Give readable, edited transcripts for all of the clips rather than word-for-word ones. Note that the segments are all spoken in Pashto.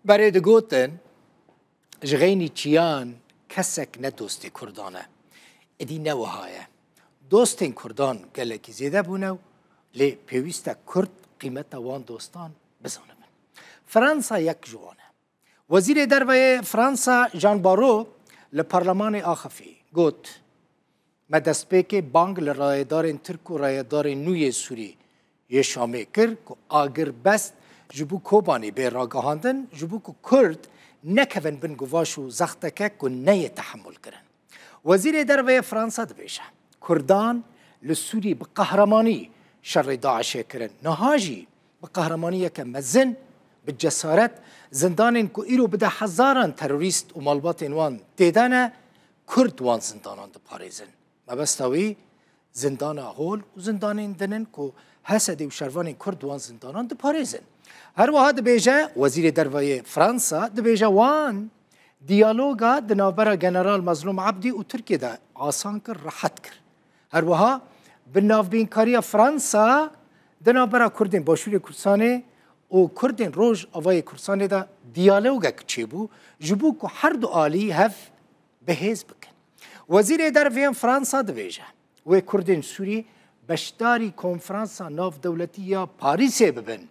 برای دگوتن جغینی چیان کسک ندوستی کردانه ادی نوهایه دوستین کردان گلکی زیده بونو لی پیوست کرد قیمت وان دوستان بزانه من فرانسا یک جوانه وزیر دروی فرانسا جان بارو لپارلمان آخفی گوت ما دستپیک بانگ لرایدار ترک و رایدار نوی سوری یه شامه کر که آگر بست جبو کوبانی به راگهاندن جبو که کرد نکون بن گواش و زختکه که نیه تحمل کرن وزیر دروی فرانسا دبیشه کردان لسوری بقهرمانی شر داعشه کرن نهاجی بقهرمانی که مزن بجسارت زندان که ایرو بده هزاران تروریست و مالبات وان دیدانه کرد وان زندانان ده پاریزن ما بستوی زندان هول و زندان دنن که حسدی و شروان کرد وان زندانان ده پاریزن هر واحد بیجه وزیر دروی فرانسا ده بیجه وان دیالوگا ده نوبر جنرال مظلوم عبدی و ترکیه ده آسان کر راحت کر هر واحد بناف بینکاری فرانسا ده نوبر کردین باشوری کردستانه و کردین روز آوای کردستانه ده دیالوگا کچی بو جبو که هر دو آلی هف بهز بکن وزیر دروی فرانسا ده بیجه و کردین سوری بشداری کنفرانسا ناف دولتی یا پاریس ببن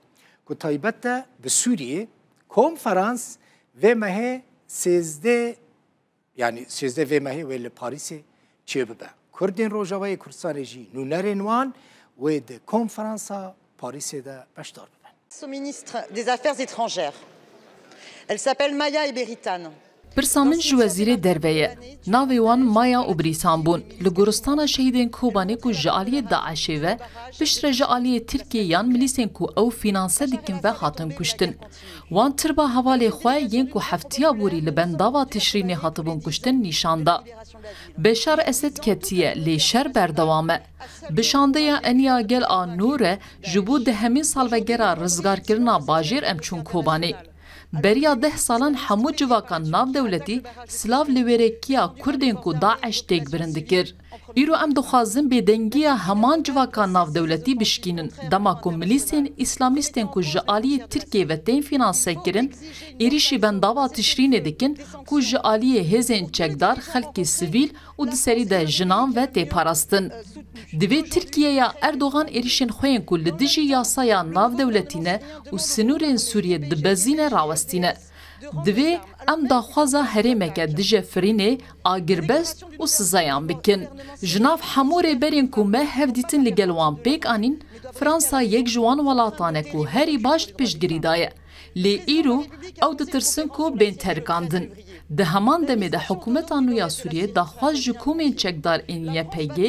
که تایبت به سوریه کنفرانس و ماه سیزده یعنی سیزده و ماه ویل پاریس چه ببن کردین روجاوی کردستان جی نونرین وان و ده کنفرانسا پاریس ده بشدار ببن. Son ministre des Affaires étrangères. Elle s'appelle Maya Eberitan. برسامن جو وزیر درویه ناوی وان مایا و بریتان بون لگورستان شهیدین کوبانی کو جعالی داعشه و بشتر جعالی ترکیه یان ملیسین کو او فینانسه دکن و هاتن کشتن وان تربا حوالی خواه ین کو هفتیا بوری لبنداوا تشرین هاتبون کشتن نیشاندا بشار اسد کتیه لی شر بردوامه بشانده یا انیا گل آن نوره جبود ده همین سال و گرا رزگار کرنا باجیر امچون کوبانی بریا 10 سالان همو جواکان ناو دولتی سلاو لویرکیا کردین کو داعش تیک برندکر ایرو ام دخوازن به دنگیا همان جواکان ناو دولتی بشکینن دما کو ملیسین اسلامیستین کو جعالی ترکیه و تین فینانسه کرن ایریشی بنداوا تشرین دکن کو جعالی هزین چکدار خلکی سیویل و دسری ده جنان و تی پاراستن دوی ترکیه یا اردوغان ایریشن خوین کو لدجی یاسایا ناو دولتینه و سنورین سوریه دبزین راوستینه دوی ام داخوازا هریمکه دجه فرینه آگربست و سزایان بکن. جناف حمور برین کو مه هفدیتن لگلوان پیک آنین فرانسا یک جوان ولاتانه کو هری باشت پیشگیری دایه. لی ایرو او دترسن کو بین ترکاندن. ده همان دمه ده حکومت آنویا سوریه داخواز جکومین چکدار این YPG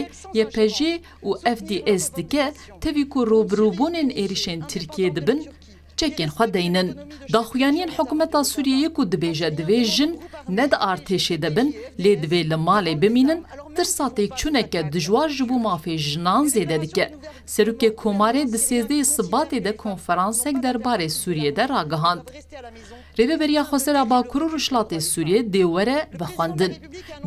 و FDS دیگه تاوی کو روبروبونین ایریشن ترکیه دبن چکین خود دینن. داخویانین حکومت سوریه کو دبیجه دویجن ند ارتشه دبن لی دوی لمالی بمینن ترساتیک چونکه دجوار جبو مافی جنان زیده دیگه. سروک کوماره دسیزده صباتی ده کنفرانسک درباره سوریه ده راگهاند. ریوه بریا خسر باکرو رشلات سوریه دیوره بخواندن.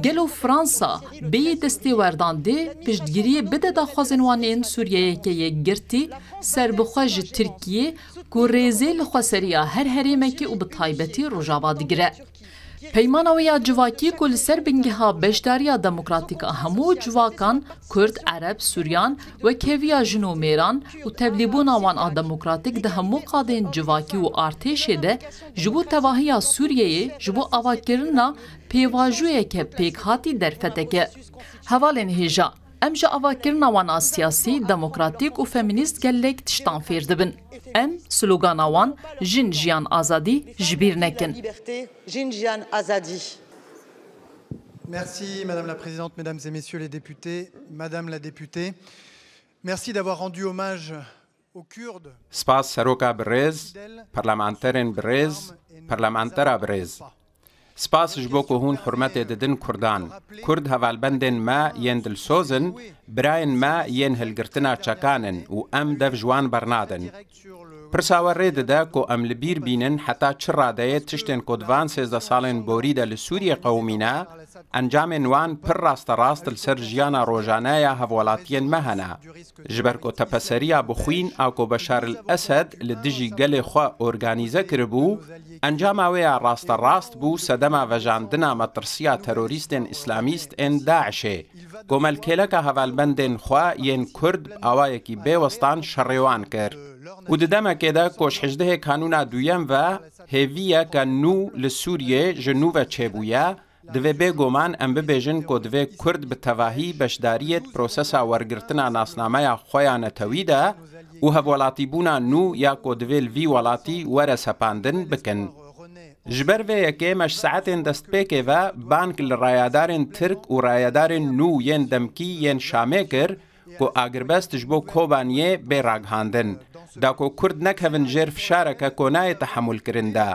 گلو فرانسا بی دستی وردانده پشتگیری بده دا خوازنوانین سوریه که یک گرتی سر بخواج ترکیه که ریزه لخواسریا هر هریمکی و بطایبتی رجاوا دیگره. پیمانویا جواکی کل سر بنگها بشداریا دموکراتیک همو جواکان کرد، عرب، سوریان و کویا جنو میران و تبلیبون آوان دموکراتیک ده همو قادین جواکی و ارتشه ده جبو تواهی سوریه جبو آواکرنا پیواجویه که پیک هاتی درفته که حوالین هجا امجا آواکرنا وان سیاسی دموکراتیک و فمینیست گلک تشتان فیردبن. ام سلوگانا وان جن جیان آزادی جبیر نکن. Merci Madame la Présidente, Mesdames et Messieurs les députés, Madame la députée. Merci d'avoir rendu hommage aux Kurdes. سپاس سروکا برز، پارلمانترین برز، پارلمانترا برز. سپاس جبو که هون حرمت ددن کردان. کرد هوالبندن ما ین دلسوزن، براین ما ین هلگرتنا چکانن و ام دف جوان برنادن. پرساوە ڕێدەدا کۆ ئەم لەبیر بینن حتا چ ڕادەیە تشتێن کۆدڤان 13 ساڵێن بۆریدا لە سووریە قەومینە ئەنجامێن وان پڕ ڕاستەڕاست لەسەر ژیانە ڕۆژانەیە هەڤوڵاتیان مەهەنا ji ber ku tepeseriya bixwîn a ku Beşar el-Esed li dijî gelê xwe organîze kiribû, encama wê ya rasterast bû sedema vejandina metirsiya terorîstên îslamîst ên Daişê, ku melkêleka hevalbendên xwe yên Kurd bi awayekî bêwestan şerêwan kir. û di demekê de ku ji hejdehê kanûna duyem ve hêviyeka nû li Sûriyê ji nû ve çêbûye, divê bêguman em bibêjin ku divê Kurd bi tevahî beşdariyê prosesa wergirtina nasnameya xwe ya netewî de û hevwelatîbûna nû ya ku divê li vî welatî were sepandin bikin. Ji ber vê yekê me ji saetên destpêkê ve bank li rayadarên Tirk û rayadarên nû yên demkî yên Şamê kir ku agirbest ji bo Kobaniyê bê ragihandin. Da ku Kurd nekevin jêr fişareke ku nayê tehemûlkirin de.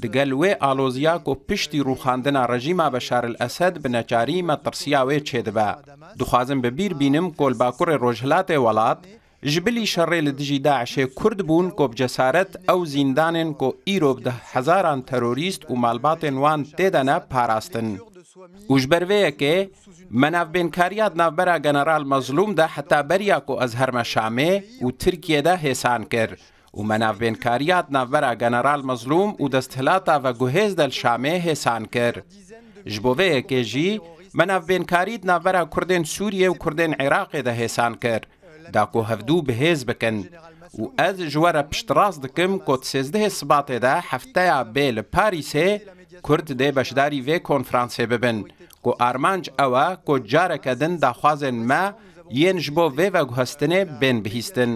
Digel wê aloziya ku piştî rûxandina rejîma Beşar el-Esed bi neçarî metirsiya wê çêdibe. Dixwazim bi bîr bînim ku li bakurê rojhilatê welat, ji bilî şerê li dijî Daişê Kurd bûn ku bi cesaret ew zîndanên ku îro bi hezaran terorîst û malbatên wan tê de ne parastin. û ji ber vê yekê, me navbênkariya navbera General Mezlûm de heta beriya ku ez herme Şamê û Tirkiyeyê hêsan kir. û me navbênkariya navbera General Mezlûm û desthilata veguhêz del Şamê hêsan kir. Ji bo vê yekê jî, me navbênkarî navbera Kurdên Sûriyê û Kurdên Iraqê de hêsan kir. Da ku hevdû bihêz bikin. û ez ji we re piştrast dikim ku 13 Sibatê de hefteya bê li Parîsê Kurd dê beşdarî vê konferansê bibin ku armanc ew e ku careke din daxwazên me yên ji bo vê veguhestinê bên bihîstin.